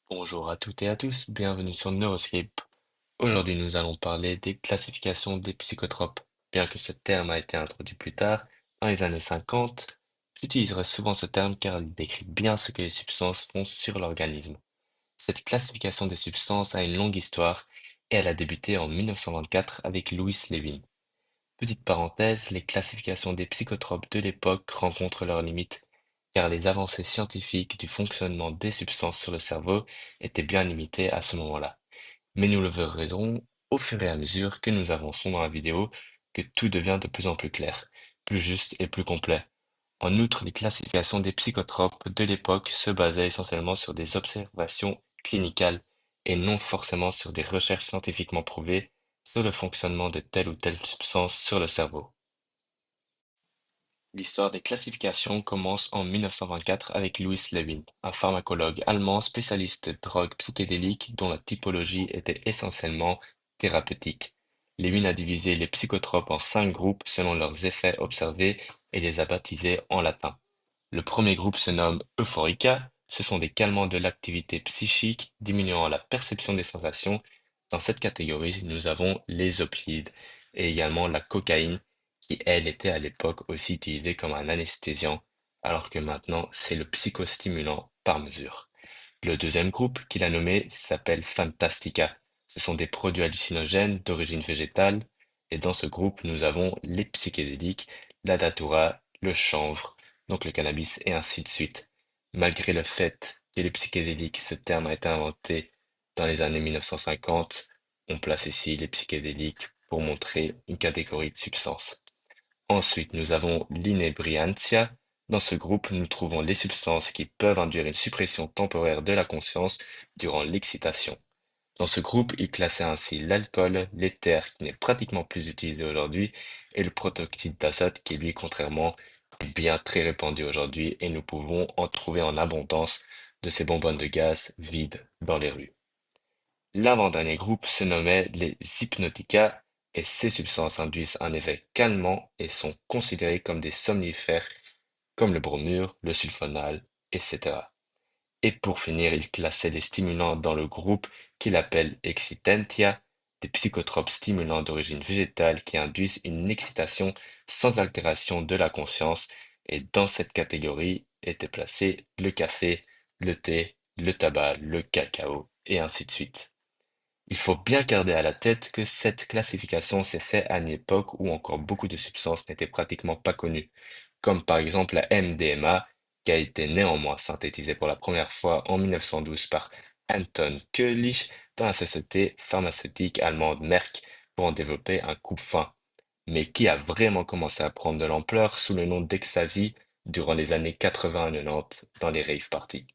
Bonjour à toutes et à tous, bienvenue sur Neuroscape. Aujourd'hui, nous allons parler des classifications des psychotropes. Bien que ce terme a été introduit plus tard, dans les années 50, j'utiliserai souvent ce terme car il décrit bien ce que les substances font sur l'organisme. Cette classification des substances a une longue histoire et elle a débuté en 1924 avec Louis Lewin. Petite parenthèse, les classifications des psychotropes de l'époque rencontrent leurs limites, car les avancées scientifiques du fonctionnement des substances sur le cerveau étaient bien limitées à ce moment-là. Mais nous le verrons au fur et à mesure que nous avançons dans la vidéo, que tout devient de plus en plus clair, plus juste et plus complet. En outre, les classifications des psychotropes de l'époque se basaient essentiellement sur des observations clinicales et non forcément sur des recherches scientifiquement prouvées sur le fonctionnement de telle ou telle substance sur le cerveau. L'histoire des classifications commence en 1924 avec Louis Lewin, un pharmacologue allemand spécialiste de drogues psychédéliques dont la typologie était essentiellement thérapeutique. Lewin a divisé les psychotropes en 5 groupes selon leurs effets observés et les a baptisés en latin. Le premier groupe se nomme Euphorica. Ce sont des calmants de l'activité psychique diminuant la perception des sensations. Dans cette catégorie, nous avons les opioïdes et également la cocaïne qui, elle, était à l'époque aussi utilisée comme un anesthésiant, alors que maintenant, c'est le psychostimulant par mesure. Le deuxième groupe qu'il a nommé s'appelle Fantastica. Ce sont des produits hallucinogènes d'origine végétale, et dans ce groupe, nous avons les psychédéliques, la datura, le chanvre, donc le cannabis, et ainsi de suite. Malgré le fait que les psychédéliques, ce terme a été inventé dans les années 1950, on place ici les psychédéliques pour montrer une catégorie de substances. Ensuite, nous avons l'inebriantia. Dans ce groupe, nous trouvons les substances qui peuvent induire une suppression temporaire de la conscience durant l'excitation. Dans ce groupe, il classait ainsi l'alcool, l'éther qui n'est pratiquement plus utilisé aujourd'hui et le protoxyde d'azote qui lui, contrairement, est bien très répandu aujourd'hui et nous pouvons en trouver en abondance de ces bonbonnes de gaz vides dans les rues. L'avant-dernier groupe se nommait les hypnotica et ces substances induisent un effet calmant et sont considérées comme des somnifères comme le bromure, le sulfonal, etc. Et pour finir, il classait les stimulants dans le groupe qu'il appelle excitentia, des psychotropes stimulants d'origine végétale qui induisent une excitation sans altération de la conscience, et dans cette catégorie étaient placés le café, le thé, le tabac, le cacao, et ainsi de suite. Il faut bien garder à la tête que cette classification s'est faite à une époque où encore beaucoup de substances n'étaient pratiquement pas connues, comme par exemple la MDMA, qui a été néanmoins synthétisée pour la première fois en 1912 par Anton Köllich dans la société pharmaceutique allemande Merck pour en développer un coupe-faim, mais qui a vraiment commencé à prendre de l'ampleur sous le nom d'ecstasy durant les années 80 et 90 dans les rave parties.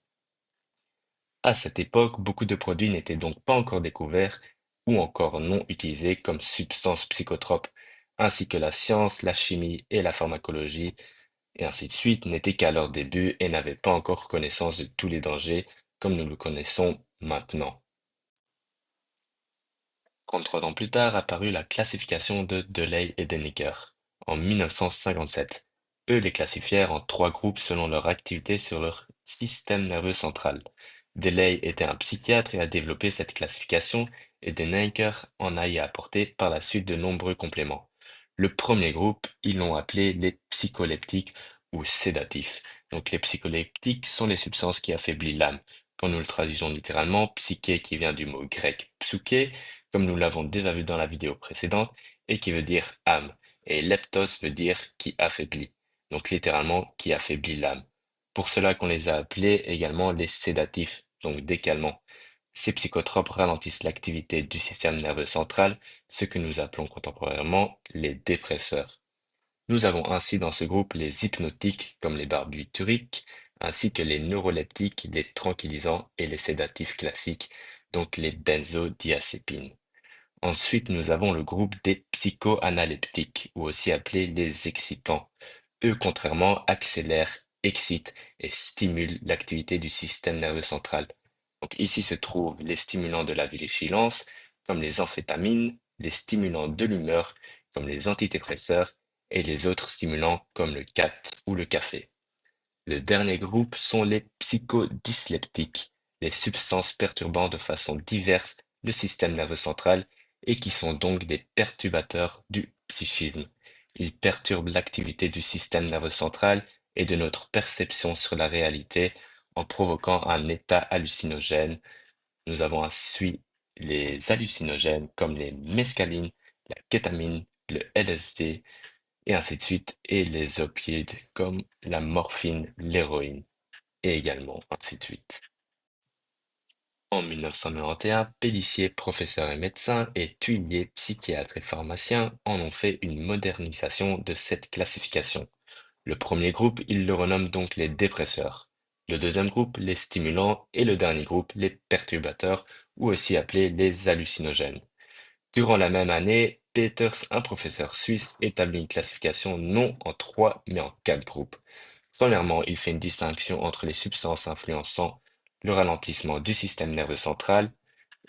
À cette époque, beaucoup de produits n'étaient donc pas encore découverts ou encore non utilisés comme substances psychotropes, ainsi que la science, la chimie et la pharmacologie, et ainsi de suite, n'étaient qu'à leur début et n'avaient pas encore connaissance de tous les dangers comme nous le connaissons maintenant. 33 ans plus tard apparut la classification de Delay et Deniker en 1957. Eux les classifièrent en 3 groupes selon leur activité sur leur système nerveux central. Delay était un psychiatre et a développé cette classification et Deniker en a y apporté par la suite de nombreux compléments. Le premier groupe, ils l'ont appelé les psycholeptiques ou sédatifs. Donc les psycholeptiques sont les substances qui affaiblissent l'âme. Quand nous le traduisons littéralement, psyché qui vient du mot grec psyché comme nous l'avons déjà vu dans la vidéo précédente, et qui veut dire âme. Et leptos veut dire qui affaiblit, donc littéralement qui affaiblit l'âme. Pour cela qu'on les a appelés également les sédatifs, donc des calmants. Ces psychotropes ralentissent l'activité du système nerveux central, ce que nous appelons contemporairement les dépresseurs. Nous avons ainsi dans ce groupe les hypnotiques comme les barbituriques, ainsi que les neuroleptiques, les tranquillisants et les sédatifs classiques, donc les benzodiazépines. Ensuite, nous avons le groupe des psychoanaleptiques, ou aussi appelés les excitants. Eux, contrairement, accélèrent, excitent et stimulent l'activité du système nerveux central. Donc ici se trouvent les stimulants de la vigilance, comme les amphétamines, les stimulants de l'humeur, comme les antidépresseurs, et les autres stimulants comme le cat ou le café. Le dernier groupe sont les psychodysleptiques. les substances perturbant de façon diverse le système nerveux central et qui sont donc des perturbateurs du psychisme. Ils perturbent l'activité du système nerveux central et de notre perception sur la réalité en provoquant un état hallucinogène. Nous avons ainsi les hallucinogènes comme les mescalines, la kétamine, le LSD et ainsi de suite, et les opiades comme la morphine, l'héroïne et également ainsi de suite. En 1991, Pélissier, professeur et médecin, et Thuillier, psychiatre et pharmacien, en ont fait une modernisation de cette classification. Le premier groupe, il le renomme donc les dépresseurs. Le deuxième groupe, les stimulants, et le dernier groupe, les perturbateurs, ou aussi appelés les hallucinogènes. Durant la même année, Peters, un professeur suisse, établit une classification non en trois, mais en quatre groupes. Premièrement, il fait une distinction entre les substances influençant le ralentissement du système nerveux central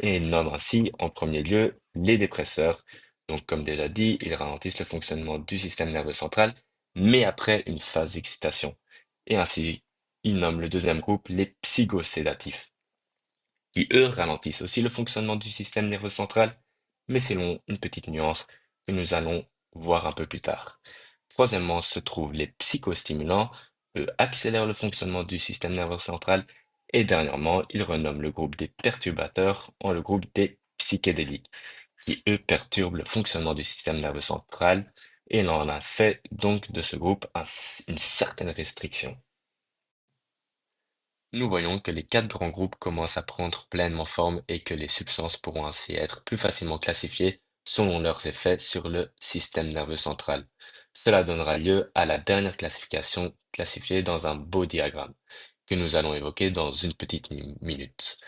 et nomme ainsi en premier lieu les dépresseurs. Donc, comme déjà dit, ils ralentissent le fonctionnement du système nerveux central, mais après une phase d'excitation. Et ainsi, il nomme le deuxième groupe les psychosédatifs qui eux ralentissent aussi le fonctionnement du système nerveux central, mais selon une petite nuance que nous allons voir un peu plus tard. Troisièmement se trouvent les psychostimulants, eux accélèrent le fonctionnement du système nerveux central, et dernièrement, ils renomment le groupe des perturbateurs en le groupe des psychédéliques, qui eux perturbent le fonctionnement du système nerveux central, et l'on en a fait donc de ce groupe une certaine restriction. Nous voyons que les quatre grands groupes commencent à prendre pleinement forme et que les substances pourront ainsi être plus facilement classifiées selon leurs effets sur le système nerveux central. Cela donnera lieu à la dernière classification classifiée dans un beau diagramme que nous allons évoquer dans une petite minute.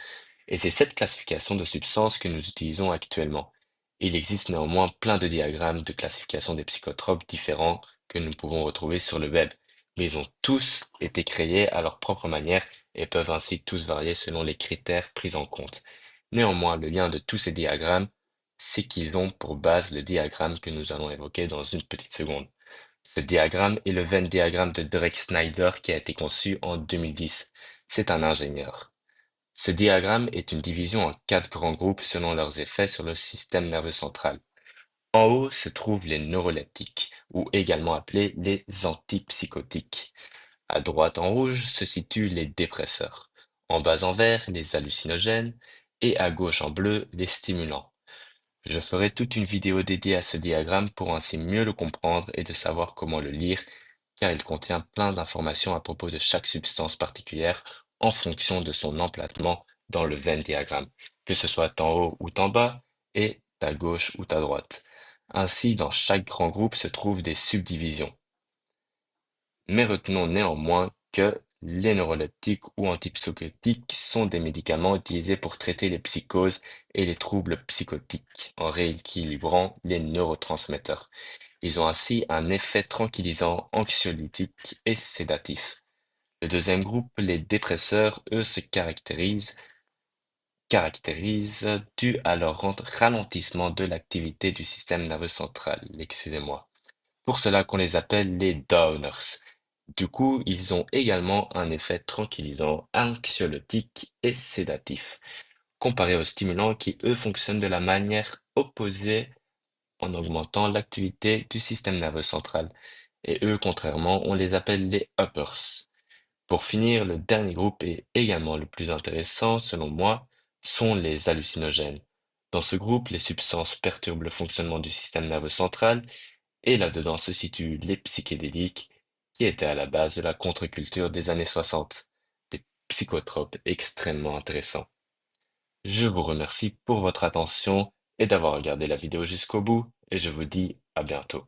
Et c'est cette classification de substances que nous utilisons actuellement. Il existe néanmoins plein de diagrammes de classification des psychotropes différents que nous pouvons retrouver sur le web, mais ils ont tous été créés à leur propre manière et peuvent ainsi tous varier selon les critères pris en compte. Néanmoins, le lien de tous ces diagrammes, c'est qu'ils ont pour base le diagramme que nous allons évoquer dans une petite seconde. Ce diagramme est le Venn diagramme de Drake Snyder qui a été conçu en 2010. C'est un ingénieur. Ce diagramme est une division en quatre grands groupes selon leurs effets sur le système nerveux central. En haut se trouvent les neuroleptiques, ou également appelés les antipsychotiques. À droite en rouge se situent les dépresseurs. En bas en vert, les hallucinogènes. Et à gauche en bleu, les stimulants. Je ferai toute une vidéo dédiée à ce diagramme pour ainsi mieux le comprendre et de savoir comment le lire, car il contient plein d'informations à propos de chaque substance particulière en fonction de son emplacement dans le Venn diagramme, que ce soit en haut ou en bas, et à gauche ou à droite. Ainsi, dans chaque grand groupe se trouvent des subdivisions. Mais retenons néanmoins que les neuroleptiques ou antipsychotiques sont des médicaments utilisés pour traiter les psychoses et les troubles psychotiques en rééquilibrant les neurotransmetteurs. Ils ont ainsi un effet tranquillisant, anxiolytique et sédatif. Le deuxième groupe, les dépresseurs, eux, se caractérisent dû à leur ralentissement de l'activité du système nerveux central. Excusez-moi. Pour cela qu'on les appelle les downers. Du coup, ils ont également un effet tranquillisant, anxiolytique et sédatif, comparé aux stimulants qui, eux, fonctionnent de la manière opposée en augmentant l'activité du système nerveux central. Et eux, contrairement, on les appelle les uppers. Pour finir, le dernier groupe est également le plus intéressant, selon moi, sont les hallucinogènes. Dans ce groupe, les substances perturbent le fonctionnement du système nerveux central et là-dedans se situent les psychédéliques, qui étaient à la base de la contre-culture des années 60, des psychotropes extrêmement intéressants. Je vous remercie pour votre attention et d'avoir regardé la vidéo jusqu'au bout, et je vous dis à bientôt.